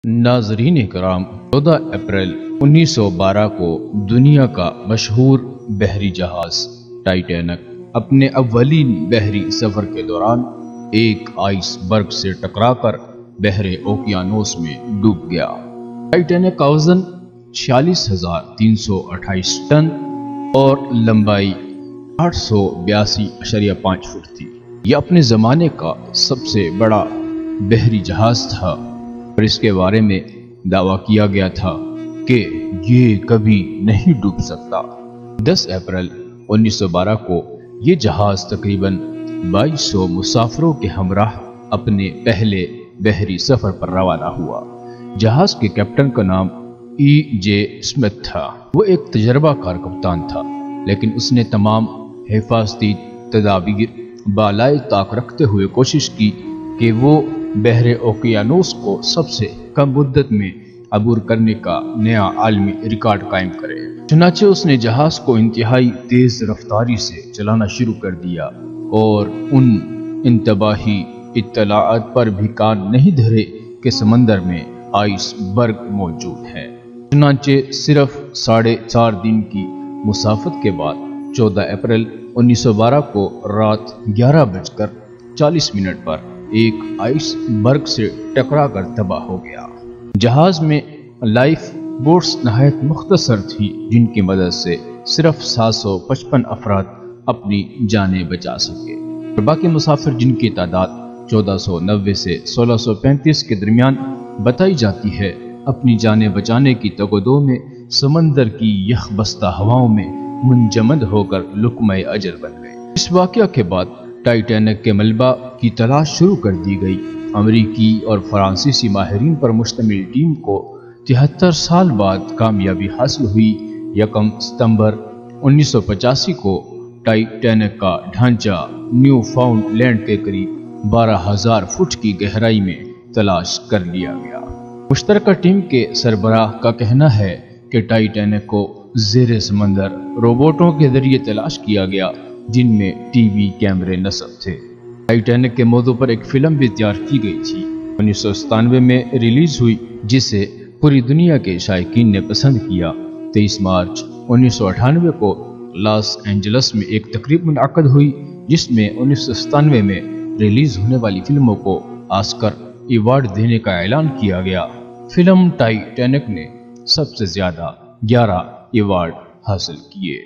ناظرین کرام، 14 اپریل 1912 کو دنیا کا مشہور بحری جہاز ٹائٹینک اپنے اولین بحری سفر کے دوران ایک آئس برگ سے ٹکرا کر بحر اوقیانوس میں ڈوب گیا۔ ٹائٹینک کا وزن 46,328 ٹن اور لمبائی 882.5 فٹ تھی۔ یہ اپنے زمانے کا سب سے بڑا بحری جہاز تھا اور اس کے بارے میں دعویٰ کیا گیا تھا کہ یہ کبھی نہیں ڈوب سکتا۔ 10 اپریل 1912 کو یہ جہاز تقریباً 2200 مسافروں کے ہمراہ اپنے پہلے بحری سفر پر روانہ ہوا۔ جہاز کے کیپٹن کا نام E.J. اسمتھ تھا۔ وہ ایک تجربہ کار کپتان تھا، لیکن اس نے تمام حفاظتی تدابیر بالائے طاق رکھتے ہوئے کوشش کی کہ وہ بحر اوقیانوس کو سب سے کم مدت میں عبور کرنے کا نیا عالمی ریکارڈ قائم کرے۔ چنانچہ اس نے جہاز کو انتہائی تیز رفتاری سے چلانا شروع کر دیا اور ان انتباہی اطلاعات پر بھی کان نہیں دھرے کہ سمندر میں آئس برگ موجود ہے۔ چنانچہ صرف 4.5 دن کی مسافت کے بعد 14 اپریل 1912 کو رات 11:40 پر ایک آئس برگ سے ٹکرا کر تباہ ہو گیا۔ جہاز میں لائف بوٹس نہایت مختصر تھی، جن کی مدد سے صرف 755 افراد اپنی جانیں بچا سکے اور باقی مسافر، جن کی تعداد 1490 سے 1635 کے درمیان بتائی جاتی ہے، اپنی جانیں بچانے کی تگودو میں سمندر کی یخ بستہ ہواؤں میں منجمد ہو کر لقمہ اجل بن گئے۔ اس واقعہ کے بعد ٹائٹینک کے ملبہ کی تلاش شروع کر دی گئی۔ امریکی اور فرانسیسی ماہرین پر مشتمل ٹیم کو 73 سال بعد کامیابی حاصل ہوئی۔ 1 ستمبر 1985 کو ٹائٹینک کا ڈھانچہ نیو فاؤنڈ لینڈ کے قریب 12,000 فٹ کی گہرائی میں تلاش کر لیا گیا۔ مشترکہ ٹیم کے سربراہ کا کہنا ہے کہ ٹائٹینک کو زیر سمندر روبوٹوں کے ذریعے تلاش کیا گیا، جن میں ٹی وی کیمرے نصب تھے۔ ٹائٹینک کے موضوع پر ایک فلم بھی تیار کی گئی تھی، 1997 میں ریلیز ہوئی، جسے پوری دنیا کے شائقین نے پسند کیا۔ 23 مارچ 1998 کو لاس اینجلس میں ایک تقریب منعقد ہوئی، جس میں 1997 میں ریلیز ہونے والی فلموں کو آسکر ایوارڈ دینے کا اعلان کیا گیا۔ فلم ٹائٹینک نے سب سے زیادہ 11 ایوارڈ حاصل کیے۔